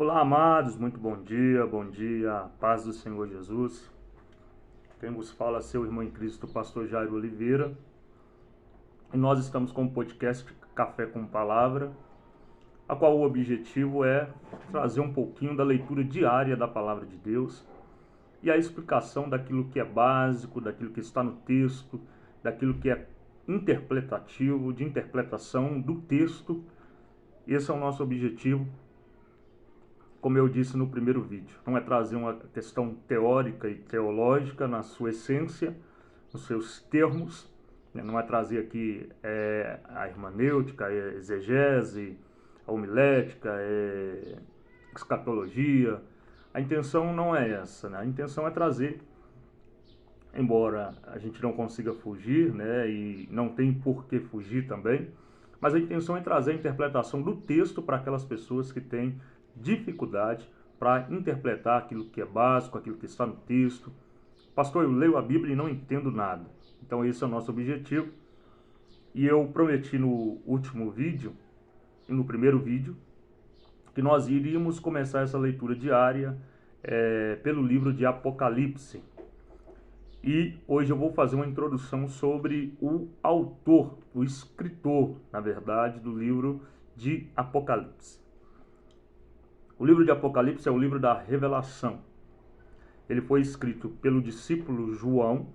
Olá, amados, muito bom dia, paz do Senhor Jesus. Quem vos fala é seu irmão em Cristo, pastor Jairo Oliveira. E nós estamos com o podcast Café com Palavra, a qual o objetivo é trazer um pouquinho da leitura diária da Palavra de Deus e a explicação daquilo que é básico, daquilo que está no texto, daquilo que é interpretativo, de interpretação do texto. Esse é o nosso objetivo. Como eu disse no primeiro vídeo, não é trazer uma questão teórica e teológica na sua essência, nos seus termos, não é trazer aqui a hermenêutica, a exegese, a homilética, a escatologia. A intenção não é essa, né? A intenção é trazer, embora a gente não consiga fugir, né, e não tem por que fugir também, mas a intenção é trazer a interpretação do texto para aquelas pessoas que têm dificuldade para interpretar aquilo que é básico, aquilo que está no texto. Pastor, eu leio a Bíblia e não entendo nada. Então esse é o nosso objetivo. E eu prometi no último vídeo, no primeiro vídeo, que nós iríamos começar essa leitura diária pelo livro de Apocalipse. E hoje eu vou fazer uma introdução sobre o autor, o escritor, na verdade, do livro de Apocalipse. O livro de Apocalipse é o livro da revelação. Ele foi escrito pelo discípulo João,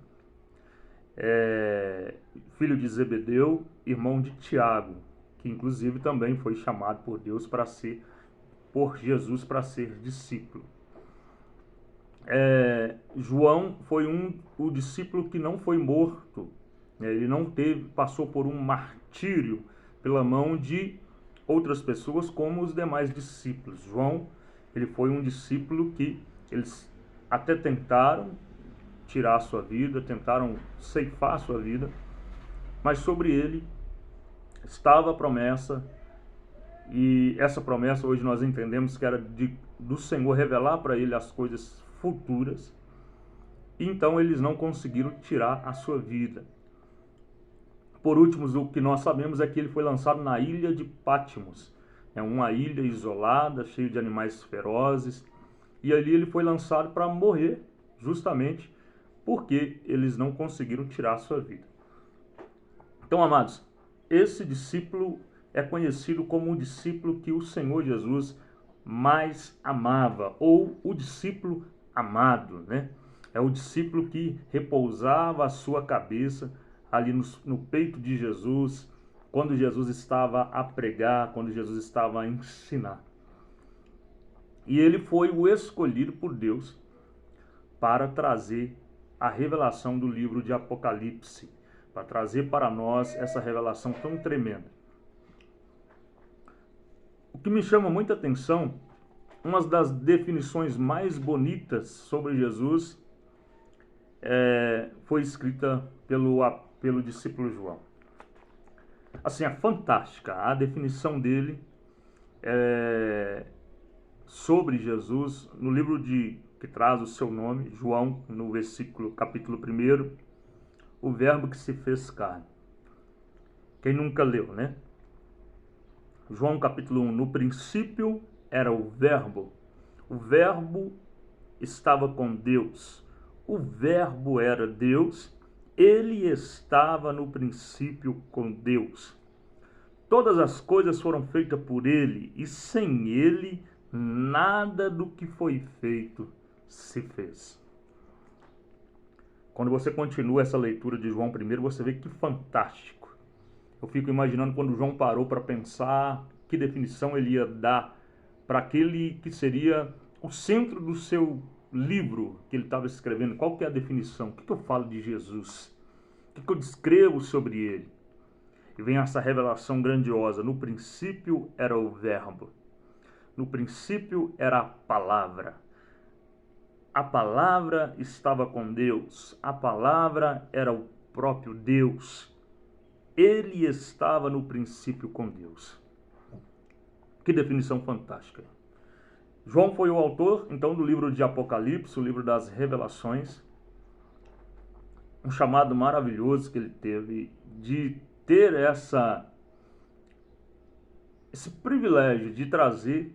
filho de Zebedeu, irmão de Tiago, que inclusive também foi chamado por Deus por Jesus para ser discípulo. João foi o discípulo que não foi morto, ele não passou por um martírio pela mão de outras pessoas como os demais discípulos. João, ele foi um discípulo que eles até tentaram tirar a sua vida, tentaram ceifar a sua vida, mas sobre ele estava a promessa, e essa promessa hoje nós entendemos que era do Senhor revelar para ele as coisas futuras, então eles não conseguiram tirar a sua vida. Por último, o que nós sabemos é que ele foi lançado na ilha de Patmos, uma ilha isolada, cheia de animais ferozes, e ali ele foi lançado para morrer, justamente porque eles não conseguiram tirar a sua vida. Então, amados, esse discípulo é conhecido como o discípulo que o Senhor Jesus mais amava, ou o discípulo amado, né? É o discípulo que repousava a sua cabeça ali no peito de Jesus, quando Jesus estava a pregar, quando Jesus estava a ensinar. E ele foi o escolhido por Deus para trazer a revelação do livro de Apocalipse, para trazer para nós essa revelação tão tremenda. O que me chama muita atenção, uma das definições mais bonitas sobre Jesus foi escrita pelo discípulo João. Assim, é fantástica a definição dele sobre Jesus no livro que traz o seu nome, João, no capítulo 1, o verbo que se fez carne. Quem nunca leu, né? João capítulo 1, no princípio era o verbo estava com Deus, o verbo era Deus, ele estava no princípio com Deus. Todas as coisas foram feitas por ele, e sem ele nada do que foi feito se fez. Quando você continua essa leitura de João 1, você vê que fantástico. Eu fico imaginando quando João parou para pensar que definição ele ia dar para aquele que seria o centro do seu livro que ele estava escrevendo. Qual que é a definição? O que eu falo de Jesus? O que eu descrevo sobre ele? E vem essa revelação grandiosa. No princípio era o verbo. No princípio era a palavra. A palavra estava com Deus. A palavra era o próprio Deus. Ele estava no princípio com Deus. Que definição fantástica. João foi o autor, então, do livro de Apocalipse, o livro das revelações. Um chamado maravilhoso que ele teve de ter esse privilégio de trazer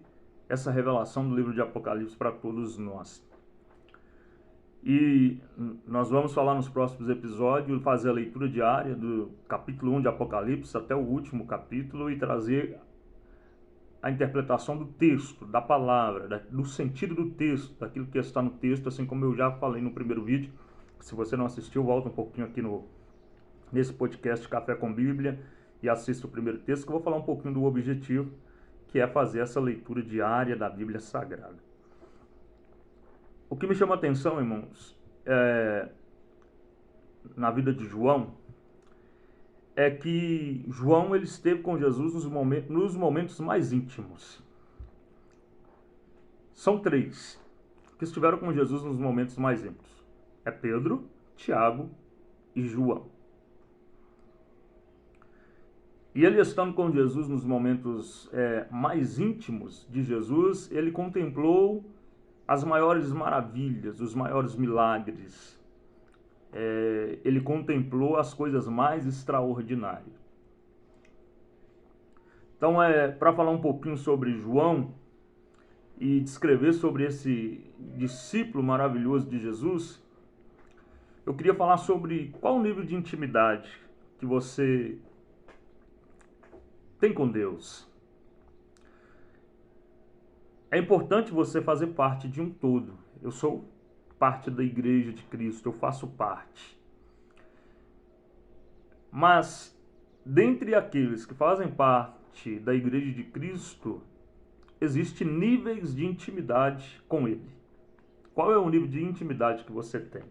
essa revelação do livro de Apocalipse para todos nós. E nós vamos falar nos próximos episódios, fazer a leitura diária do capítulo 1 de Apocalipse até o último capítulo e trazer a interpretação do texto, da palavra, do sentido do texto, daquilo que está no texto, assim como eu já falei no primeiro vídeo. Se você não assistiu, volta um pouquinho aqui nesse podcast Café com Bíblia e assista o primeiro texto, que eu vou falar um pouquinho do objetivo, que é fazer essa leitura diária da Bíblia Sagrada. O que me chama a atenção, irmãos, na vida de João, é que João ele esteve com Jesus nos momentos mais íntimos. São 3 que estiveram com Jesus nos momentos mais íntimos. É Pedro, Tiago e João. E ele estando com Jesus nos momentos mais íntimos de Jesus, ele contemplou as maiores maravilhas, os maiores milagres. Ele contemplou as coisas mais extraordinárias. Então, para falar um pouquinho sobre João e descrever sobre esse discípulo maravilhoso de Jesus, eu queria falar sobre qual o nível de intimidade que você tem com Deus. É importante você fazer parte de um todo. Eu sou parte da Igreja de Cristo, eu faço parte. Mas, dentre aqueles que fazem parte da Igreja de Cristo, existem níveis de intimidade com Ele. Qual é o nível de intimidade que você tem?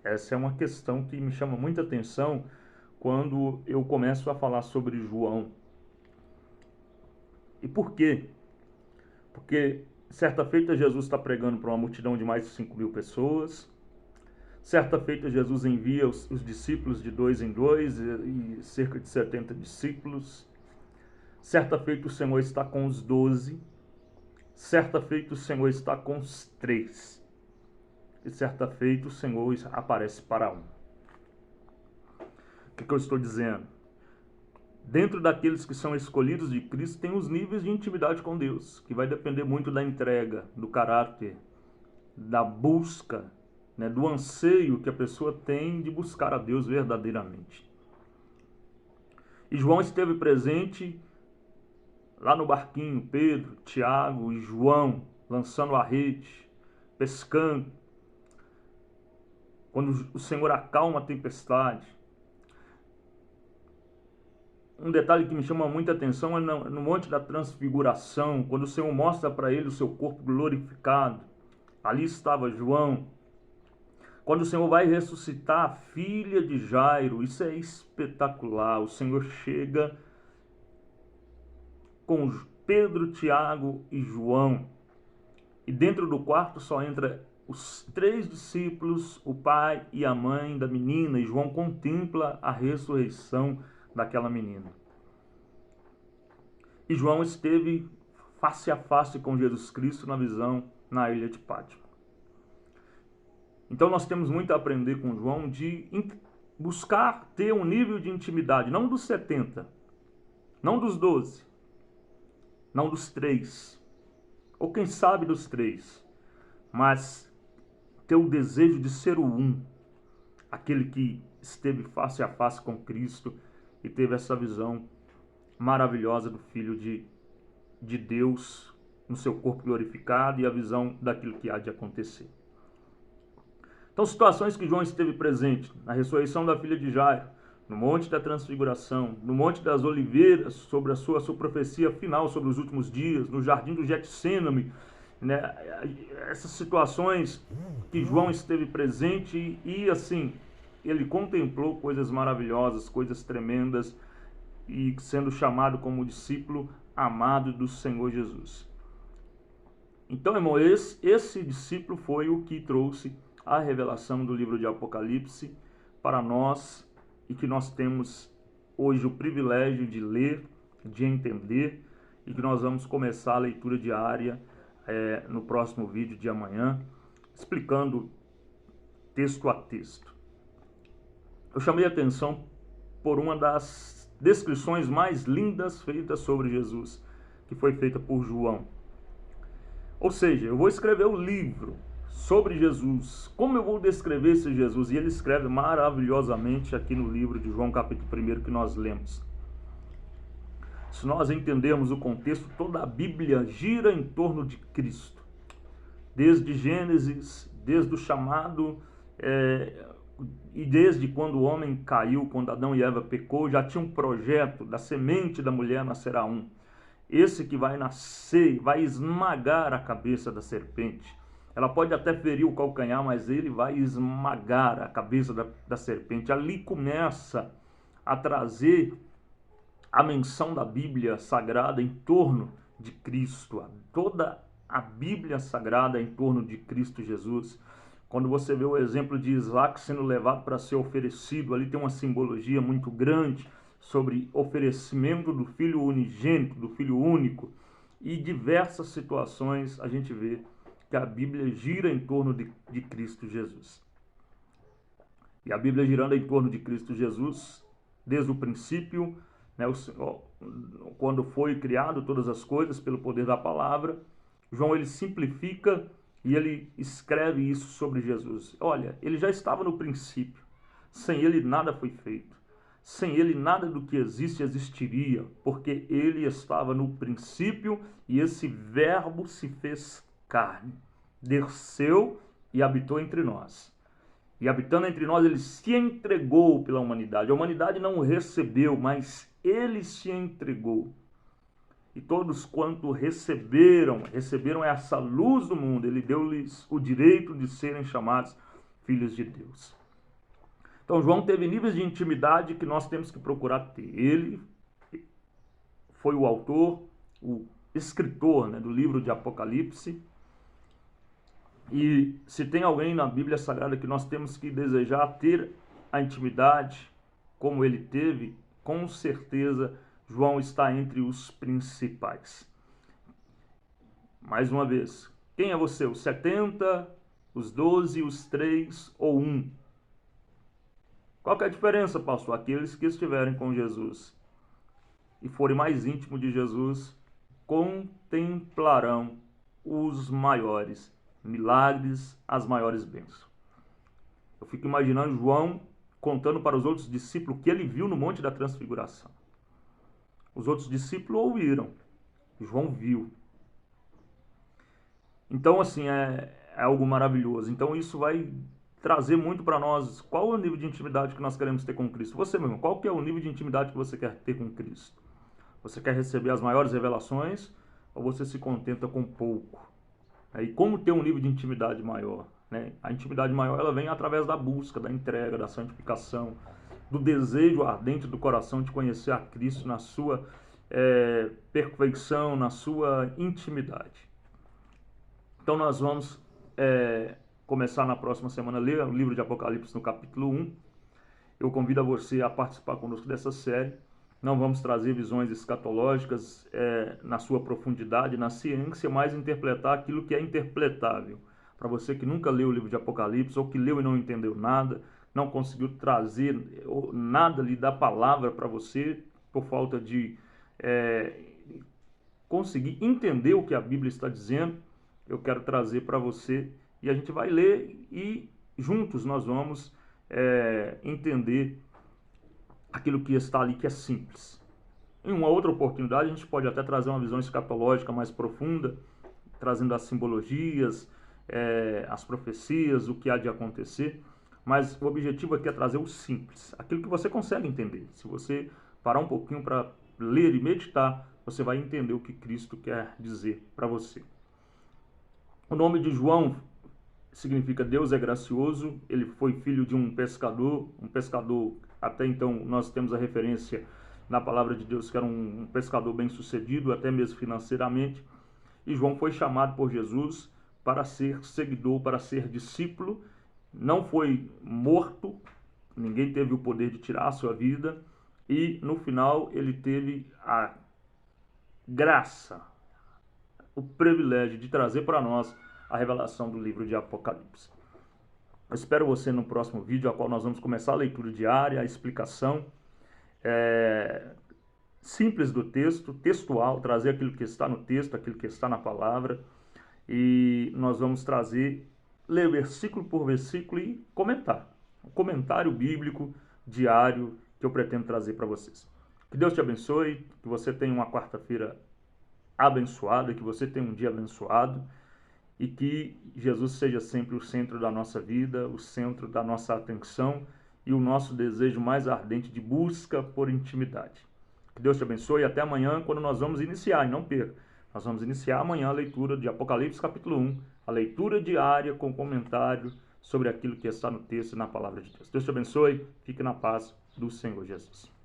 Essa é uma questão que me chama muita atenção quando eu começo a falar sobre João. E por quê? Porque certa feita Jesus está pregando para uma multidão de mais de 5.000 pessoas. Certa feita Jesus envia os discípulos de 2 em 2 e cerca de 70 discípulos. Certa feita o Senhor está com os 12. Certa feita o Senhor está com os 3. E certa feita o Senhor aparece para um. O que eu estou dizendo? Dentro daqueles que são escolhidos de Cristo, tem os níveis de intimidade com Deus, que vai depender muito da entrega, do caráter, da busca, do anseio que a pessoa tem de buscar a Deus verdadeiramente. E João esteve presente lá no barquinho, Pedro, Tiago e João, lançando a rede, pescando. Quando o Senhor acalma a tempestade. Um detalhe que me chama muita atenção é no Monte da Transfiguração, quando o Senhor mostra para ele o seu corpo glorificado. Ali estava João. Quando o Senhor vai ressuscitar a filha de Jairo, isso é espetacular. O Senhor chega com Pedro, Tiago e João. E dentro do quarto só entra os 3 discípulos, o pai e a mãe da menina. E João contempla a ressurreição daquela menina. E João esteve face a face com Jesus Cristo na visão na ilha de Pátimo. Então nós temos muito a aprender com João de buscar ter um nível de intimidade, não dos 70, não dos 12, não dos 3, ou quem sabe dos 3, mas ter o desejo de ser o um, aquele que esteve face a face com Cristo e teve essa visão maravilhosa do Filho de Deus no seu corpo glorificado e a visão daquilo que há de acontecer. Então, situações que João esteve presente na ressurreição da filha de Jairo, no Monte da Transfiguração, no Monte das Oliveiras, sobre a sua profecia final sobre os últimos dias, no Jardim do Getsêname, essas situações que João esteve presente e assim, ele contemplou coisas maravilhosas, coisas tremendas, e sendo chamado como discípulo amado do Senhor Jesus. Então, irmão, esse discípulo foi o que trouxe a revelação do livro de Apocalipse para nós e que nós temos hoje o privilégio de ler, de entender e que nós vamos começar a leitura diária no próximo vídeo de amanhã, explicando texto a texto. Eu chamei a atenção por uma das descrições mais lindas feitas sobre Jesus, que foi feita por João. Ou seja, eu vou escrever o livro sobre Jesus. Como eu vou descrever esse Jesus? E ele escreve maravilhosamente aqui no livro de João, capítulo 1, que nós lemos. Se nós entendermos o contexto, toda a Bíblia gira em torno de Cristo. Desde Gênesis, desde o chamado, e desde quando o homem caiu, quando Adão e Eva pecou, já tinha um projeto: da semente da mulher nascerá um. Esse que vai nascer, vai esmagar a cabeça da serpente. Ela pode até ferir o calcanhar, mas ele vai esmagar a cabeça da serpente. Ali começa a trazer a menção da Bíblia Sagrada em torno de Cristo. Toda a Bíblia Sagrada em torno de Cristo Jesus. Quando você vê o exemplo de Isaac sendo levado para ser oferecido, ali tem uma simbologia muito grande sobre oferecimento do filho unigênito, do filho único. E diversas situações a gente vê que a Bíblia gira em torno de Cristo Jesus. E a Bíblia girando em torno de Cristo Jesus, desde o princípio, né, quando foi criado todas as coisas pelo poder da palavra, João ele simplifica e ele escreve isso sobre Jesus. Olha, ele já estava no princípio, sem ele nada foi feito, sem ele nada do que existe existiria, porque ele estava no princípio e esse verbo se fez carne, desceu e habitou entre nós. E habitando entre nós, ele se entregou pela humanidade. A humanidade não o recebeu, mas ele se entregou. E todos quanto receberam essa luz do mundo, ele deu-lhes o direito de serem chamados filhos de Deus. Então João teve níveis de intimidade que nós temos que procurar ter. Ele foi o autor, o escritor, né, do livro de Apocalipse. E se tem alguém na Bíblia Sagrada que nós temos que desejar ter a intimidade como ele teve, com certeza João está entre os principais. Mais uma vez, quem é você? Os 70, os 12, os 3 ou 1? Qual que é a diferença, pastor? Aqueles que estiverem com Jesus e forem mais íntimos de Jesus contemplarão os maiores milagres, as maiores bênçãos. Eu fico imaginando João contando para os outros discípulos o que ele viu no Monte da Transfiguração. Os outros discípulos ouviram, João viu. Então, assim, é algo maravilhoso. Então, isso vai trazer muito para nós qual é o nível de intimidade que nós queremos ter com Cristo. Você mesmo, qual que é o nível de intimidade que você quer ter com Cristo? Você quer receber as maiores revelações ou você se contenta com pouco? E como ter um nível de intimidade maior? Né? A intimidade maior ela vem através da busca, da entrega, da santificação, do desejo ardente do coração de conhecer a Cristo na sua perfeição, na sua intimidade. Então nós vamos começar na próxima semana a ler o livro de Apocalipse no capítulo 1. Eu convido a você a participar conosco dessa série. Não vamos trazer visões escatológicas na sua profundidade, na ciência, mas interpretar aquilo que é interpretável. Para você que nunca leu o livro de Apocalipse, ou que leu e não entendeu nada, não conseguiu trazer nada ali da palavra para você, por falta de conseguir entender o que a Bíblia está dizendo, eu quero trazer para você e a gente vai ler e juntos nós vamos entender aquilo que está ali que é simples. Em uma outra oportunidade a gente pode até trazer uma visão escatológica mais profunda, trazendo as simbologias, as profecias, o que há de acontecer, mas o objetivo aqui é trazer o simples, aquilo que você consegue entender. Se você parar um pouquinho para ler e meditar, você vai entender o que Cristo quer dizer para você. O nome de João significa Deus é gracioso. Ele foi filho de um pescador, até então nós temos a referência na palavra de Deus que era um pescador bem sucedido, até mesmo financeiramente, e João foi chamado por Jesus para ser seguidor, para ser discípulo, não foi morto, ninguém teve o poder de tirar a sua vida, e no final ele teve a graça, o privilégio de trazer para nós a revelação do livro de Apocalipse. Eu espero você no próximo vídeo, a qual nós vamos começar a leitura diária, a explicação simples do texto, textual, trazer aquilo que está no texto, aquilo que está na palavra. e nós vamos ler versículo por versículo e comentar. Um comentário bíblico diário que eu pretendo trazer para vocês. Que Deus te abençoe, que você tenha uma quarta-feira abençoada, que você tenha um dia abençoado e que Jesus seja sempre o centro da nossa vida, o centro da nossa atenção e o nosso desejo mais ardente de busca por intimidade. Que Deus te abençoe e até amanhã, quando nós vamos iniciar, e não perca, nós vamos iniciar amanhã a leitura de Apocalipse capítulo 1, a leitura diária com comentário sobre aquilo que está no texto e na palavra de Deus. Deus te abençoe, fique na paz do Senhor Jesus.